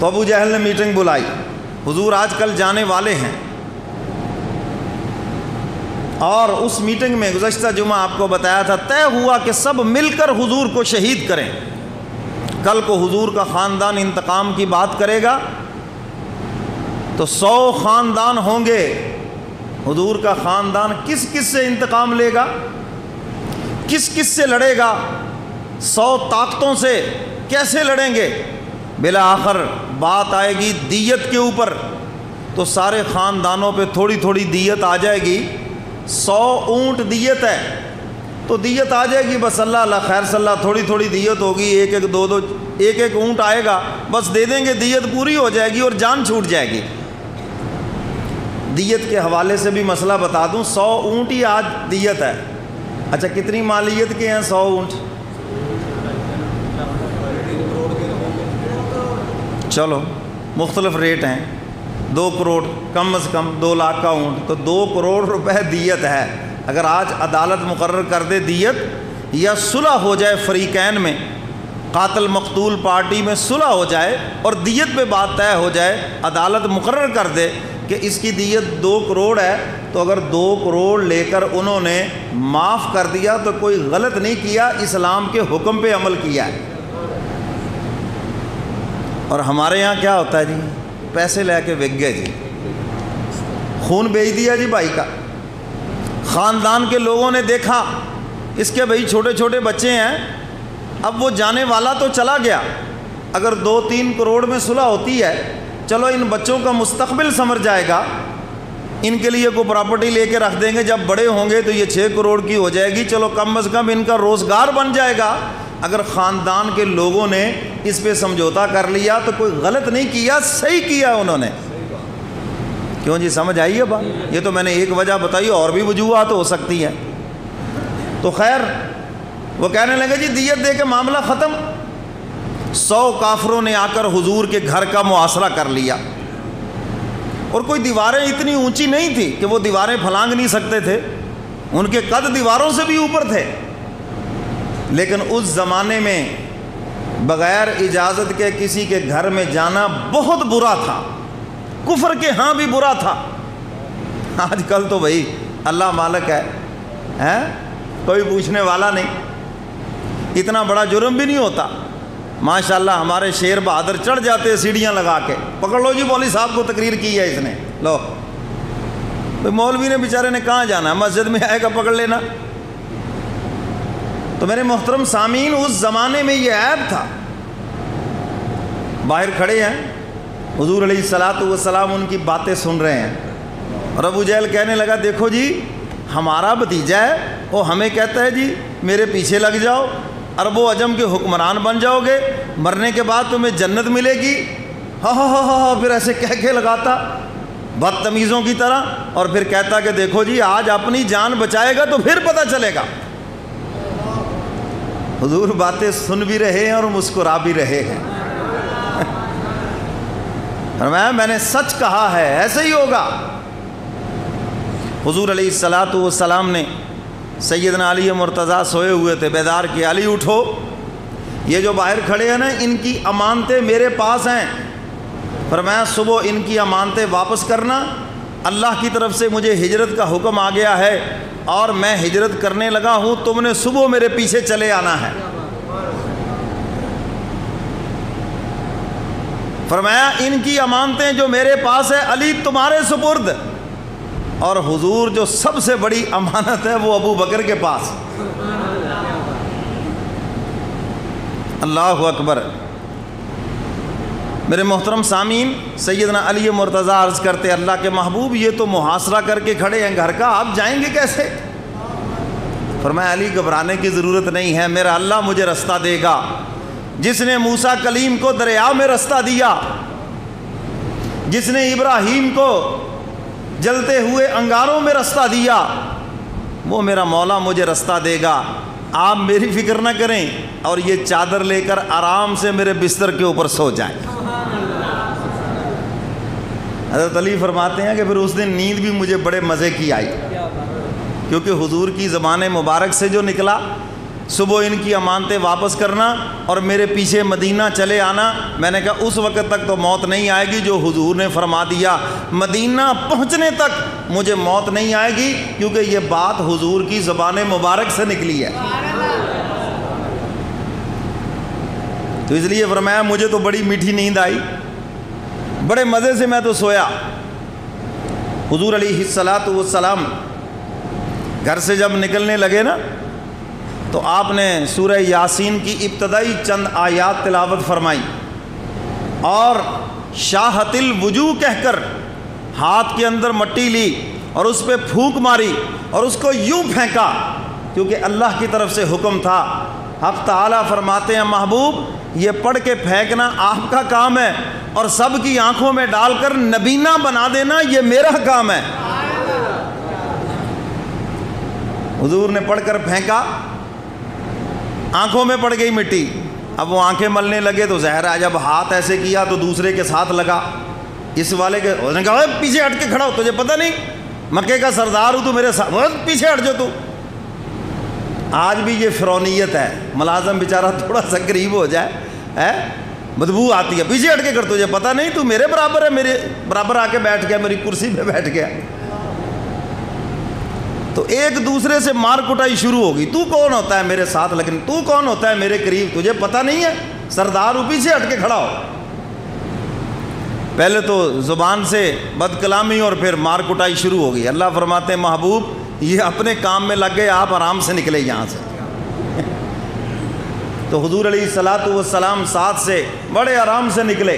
تو ابو جہل نے میٹنگ بلائی، حضور آج کل جانے والے ہیں، اور اس میٹنگ میں گزشتہ جمعہ آپ کو بتایا تھا طے ہوا کہ سب مل کر حضور کو شہید کریں۔ کل کو حضور کا خاندان انتقام کی بات کرے گا تو 100 خاندان ہوں گے، حضور کا خاندان کس کس سے انتقام لے گا، کس کس سے لڑے گا، 100 طاقتوں سے کیسے لڑیں گے؟ بالآخر بات آئے گی دیت کے اوپر، تو سارے خاندانوں پہ تھوڑی تھوڑی دیت آ جائے گی۔ 100 اونٹ دیت ہے تو دیت آ جائے گی، بس اللہ اللہ خیر صلی اللہ، تھوڑی تھوڑی دیت ہوگی، ایک ایک دو ایک ایک اونٹ آئے گا، بس دے دیں گے، دیت پوری ہو جائے گی اور جان چھوٹ جائے گی۔ دیت کے حوالے سے بھی مسئلہ بتا دوں، 100 اونٹ ہی آج دیت ہے۔ اچھا کتنی مالیت کے ہیں 100 اونٹ؟ چلو مختلف ریٹ ہیں، 2 کروڑ کم از کم 2 لاکھ کا اونٹ، تو 2 کروڑ روپے دیت ہے۔ اگر آج عدالت مقرر کر دے دیت، یا صلح ہو جائے فریقین میں، قاتل مقتول پارٹی میں صلح ہو جائے اور دیت پہ بات طے ہو جائے، عدالت مقرر کر دے کہ اس کی دیت 2 کروڑ ہے، تو اگر 2 کروڑ لے کر انہوں نے معاف کر دیا تو کوئی غلط نہیں کیا، اسلام کے حکم پہ عمل کیا ہے۔ اور ہمارے یہاں کیا ہوتا ہے جی، پیسے لے کے بک گئے جی، خون بیچ دیا جی بھائی کا۔ خاندان کے لوگوں نے دیکھا اس کے بھائی چھوٹے چھوٹے بچے ہیں، اب وہ جانے والا تو چلا گیا، اگر 2-3 کروڑ میں صلح ہوتی ہے، چلو ان بچوں کا مستقبل سنور جائے گا، ان کے لیے کوئی پراپرٹی لے کے رکھ دیں گے، جب بڑے ہوں گے تو یہ 6 کروڑ کی ہو جائے گی، چلو کم از کم ان کا روزگار بن جائے گا۔ اگر خاندان کے لوگوں نے اس پہ سمجھوتا کر لیا تو کوئی غلط نہیں کیا، صحیح کیا انہوں نے۔ کیوں جی، سمجھ آئی ہے بات؟ یہ تو میں نے ایک وجہ بتائی، اور بھی وجوہات ہو سکتی ہیں۔ تو خیر وہ کہنے لگے جی دیت دے کے معاملہ ختم۔ 100 کافروں نے آ کر حضور کے گھر کا محاصرہ کر لیا، اور کوئی دیواریں اتنی اونچی نہیں تھی کہ وہ دیواریں پھلانگ نہیں سکتے تھے، ان کے قد دیواروں سے بھی اوپر تھے، لیکن اس زمانے میں بغیر اجازت کے کسی کے گھر میں جانا بہت برا تھا، کفر کے ہاں بھی برا تھا۔ آج کل تو بھائی اللہ مالک ہے، کوئی پوچھنے والا نہیں، اتنا بڑا جرم بھی نہیں ہوتا۔ ماشاءاللہ ہمارے شیر بہادر چڑھ جاتے سیڑھیاں لگا کے، پکڑ لو جی مولوی صاحب کو تقریر کی ہے اس نے، لو بھائی مولوی نے بیچارے نے کہاں جانا ہے، مسجد میں آئے گا پکڑ لینا۔ تو میرے محترم سامعین، اس زمانے میں یہ عیب تھا۔ باہر کھڑے ہیں حضور علیہ الصلوۃ والسلام، ان کی باتیں سن رہے ہیں، اور ابو جہل کہنے لگا دیکھو جی ہمارا بھتیجا ہے، وہ ہمیں کہتا ہے جی میرے پیچھے لگ جاؤ، عرب و عجم کے حکمران بن جاؤ گے، مرنے کے بعد تمہیں جنت ملے گی، ہاں ہاں ہاں ہاں، پھر ایسے کہہ کے لگاتا بدتمیزوں کی طرح، اور پھر کہتا کہ دیکھو جی آج اپنی جان بچائے گا تو پھر پتہ چلے گا۔ حضور باتیں سن بھی رہے ہیں اور مسکرا بھی رہے ہیں۔ میں نے سچ کہا ہے، ایسے ہی ہوگا۔ حضور علیہ الصلوۃ والسلام نے سیدنا علی مرتضیٰ سوئے ہوئے تھے، بیدار کیا، علی اٹھو، یہ جو باہر کھڑے ہیں نا ان کی امانتیں میرے پاس ہیں، فرمایا صبح ان کی امانتیں واپس کرنا، اللہ کی طرف سے مجھے ہجرت کا حکم آ گیا ہے اور میں ہجرت کرنے لگا ہوں، تم نے صبح میرے پیچھے چلے آنا ہے۔ فرمایا ان کی امانتیں جو میرے پاس ہے علی تمہارے سپرد، اور حضور جو سب سے بڑی امانت ہے وہ ابو بکر کے پاس۔ اللہ اکبر۔ میرے محترم سامعین، سیدنا علی مرتضیٰ عرض کرتے اللہ کے محبوب یہ تو محاصرہ کر کے کھڑے ہیں گھر کا، آپ جائیں گے کیسے؟ فرمایا علی گھبرانے کی ضرورت نہیں ہے، میرا اللہ مجھے رستہ دے گا، جس نے موسیٰ کلیم کو دریا میں رستہ دیا، جس نے ابراہیم کو جلتے ہوئے انگاروں میں رستہ دیا، وہ میرا مولا مجھے رستہ دے گا، آپ میری فکر نہ کریں اور یہ چادر لے کر آرام سے میرے بستر کے اوپر سو جائیں۔ حضرت علی فرماتے ہیں کہ پھر اس دن نیند بھی مجھے بڑے مزے کی آئی، کیونکہ حضور کی زبان مبارک سے جو نکلا صبح ان کی امانتیں واپس کرنا اور میرے پیچھے مدینہ چلے آنا۔ میں نے کہا اس وقت تک تو موت نہیں آئے گی جو حضور نے فرما دیا، مدینہ پہنچنے تک مجھے موت نہیں آئے گی، کیونکہ یہ بات حضور کی زبان مبارک سے نکلی ہے۔ تو اس لیے فرمایا مجھے تو بڑی میٹھی نیند آئی، بڑے مزے سے میں تو سویا۔ حضور علیہ الصلاۃ والسلام گھر سے جب نکلنے لگے نا تو آپ نے سورہ یاسین کی ابتدائی چند آیات تلاوت فرمائی اور شاہت الوجوہ کہہ کر ہاتھ کے اندر مٹی لی اور اس پہ پھونک ماری اور اس کو یوں پھینکا، کیونکہ اللہ کی طرف سے حکم تھا۔ حق تعالیٰ فرماتے ہیں محبوب یہ پڑھ کے پھینکنا آپ کا کام ہے اور سب کی آنکھوں میں ڈال کر نبینہ بنا دینا یہ میرا کام ہے۔ حضور نے پڑھ کر پھینکا، آنکھوں میں پڑ گئی مٹی، اب وہ آنکھیں ملنے لگے تو ظاہر ہے جب ہاتھ ایسے کیا تو دوسرے کے ساتھ لگا، اس والے کے اس نے کہا پیچھے ہٹ کے کھڑا ہو، تجھے پتہ نہیں مکے کا سردار ہوں تو میرے ساتھ، پیچھے ہٹ جو تو۔ آج بھی یہ فرعونیت ہے، ملازم بیچارہ تھوڑا سا قریب ہو جائے بدبو آتی ہے، پیچھے ہٹ کے کر، تجھے پتہ نہیں تو میرے برابر ہے، میرے برابر آ کے بیٹھ گیا، میری کرسی پہ بیٹھ گیا۔ تو ایک دوسرے سے مار کٹائی شروع ہوگی، تو کون ہوتا ہے میرے ساتھ، لیکن تو کون ہوتا ہے میرے قریب، تجھے پتہ نہیں ہے، سردار ہوں پیچھے ہٹ کے کھڑا ہو۔ پہلے تو زبان سے بد کلامی اور پھر مار کٹائی شروع ہوگی۔ اللہ فرماتے ہیں محبوب یہ اپنے کام میں لگ گئے، آپ آرام سے نکلے یہاں سے۔ تو حضور علیہ الصلاۃ والسلام ساتھ سے بڑے آرام سے نکلے۔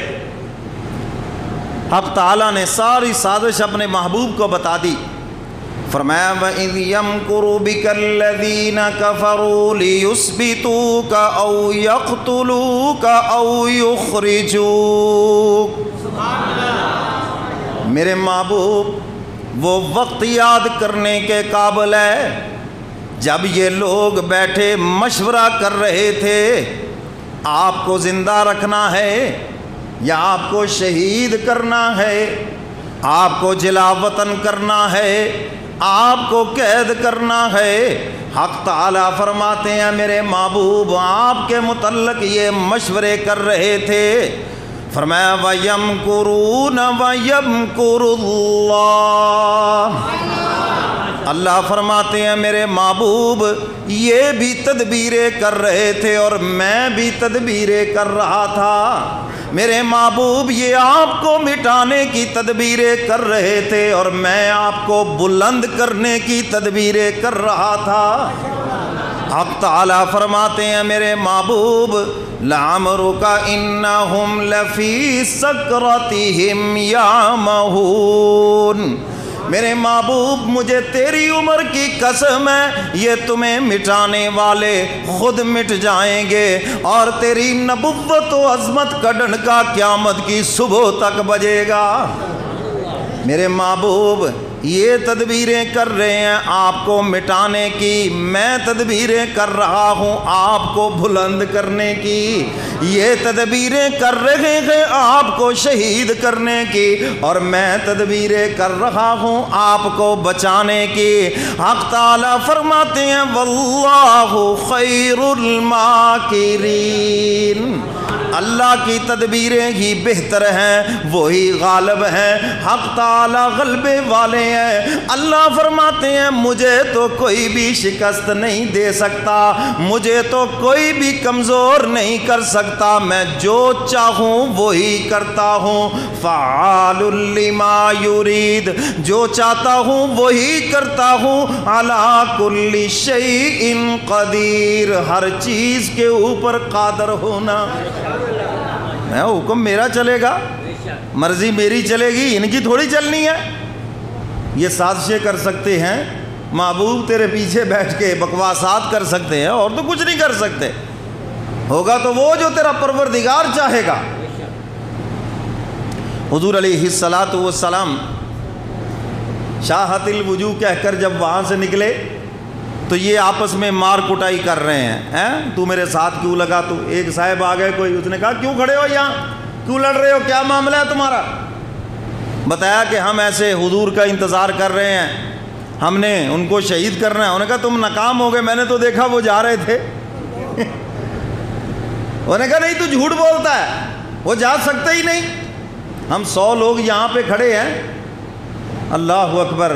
حق تعالیٰ نے ساری سازش اپنے محبوب کو بتا دی، فرمایا وَإِذْ يَمْكُرُ بِكَ الَّذِينَ كَفَرُوا لِيُثْبِتُوكَ أَوْ يَقْتُلُوكَ أَوْ يُخْرِجُوكَ۔ میرے محبوب وہ وقت یاد کرنے کے قابل ہے جب یہ لوگ بیٹھے مشورہ کر رہے تھے آپ کو زندہ رکھنا ہے یا آپ کو شہید کرنا ہے، آپ کو جلا وطن کرنا ہے، آپ کو قید کرنا ہے۔ حق تعالیٰ فرماتے ہیں میرے محبوب آپ کے متعلق یہ مشورے کر رہے تھے، فرمایا وَيَمْكُرُونَ وَيَمْكُرُ اللَّهُ۔ اللہ فرماتے ہیں میرے محبوب یہ بھی تدبیریں کر رہے تھے اور میں بھی تدبیریں کر رہا تھا۔ میرے محبوب یہ آپ کو مٹانے کی تدبیریں کر رہے تھے اور میں آپ کو بلند کرنے کی تدبیریں کر رہا تھا۔ حق تعالیٰ فرماتے ہیں میرے محبوب لَعَمْرُكَ إِنَّهُمْ لَفِي سَكْرَتِهِمْ يَعْمَهُونَ۔ میرے محبوب مجھے تیری عمر کی قسم ہے یہ تمہیں مٹانے والے خود مٹ جائیں گے اور تیری نبوت و عظمت کا ڈنکا قیامت کی صبح تک بجے گا۔ میرے محبوب یہ تدبیریں کر رہے ہیں آپ کو مٹانے کی، میں تدبیریں کر رہا ہوں آپ کو بلند کرنے کی، یہ تدبیریں کر رہے ہیں آپ کو شہید کرنے کی اور میں تدبیریں کر رہا ہوں آپ کو بچانے کی۔ حق تعالیٰ فرماتے ہیں واللہ خیر الماکرین، اللہ کی تدبیریں ہی بہتر ہیں، وہی غالب ہیں، حق تعالیٰ غلبے والے ہیں۔ اللہ فرماتے ہیں مجھے تو کوئی بھی شکست نہیں دے سکتا، مجھے تو کوئی بھی کمزور نہیں کر سکتا، میں جو چاہوں وہی کرتا ہوں، فعال لما یرید، جو چاہتا ہوں وہی کرتا ہوں، علی کل شیء قدیر، ہر چیز کے اوپر قادر ہونا۔ حکم میرا چلے گا، مرضی میری چلے گی، ان کی تھوڑی چلنی ہے۔ یہ سازشیں کر سکتے ہیں محبوب تیرے پیچھے بیٹھ کے بکواسات کر سکتے ہیں اور تو کچھ نہیں کر سکتے، ہوگا تو وہ جو تیرا پروردگار چاہے گا۔ حضور علیہ الصلاۃ والسلام شاہت الوجوہ کہہ کر جب وہاں سے نکلے تو یہ آپس میں مار کٹائی کر رہے ہیں، تو میرے ساتھ کیوں لگا، تو ایک صاحب آ گئے کوئی، اس نے کہا کیوں کھڑے ہو یہاں، کیوں لڑ رہے ہو، کیا معاملہ ہے تمہارا؟ بتایا کہ ہم ایسے حضور کا انتظار کر رہے ہیں، ہم نے ان کو شہید کرنا ہے. انہوں نے کہا تم ناکام ہو گئے, میں نے تو دیکھا وہ جا رہے تھے. انہوں نے کہا نہیں تو جھوٹ بولتا ہے, وہ جا سکتا ہی نہیں. ہم 100 لوگ یہاں پہ کھڑے ہیں, اللہ اکبر,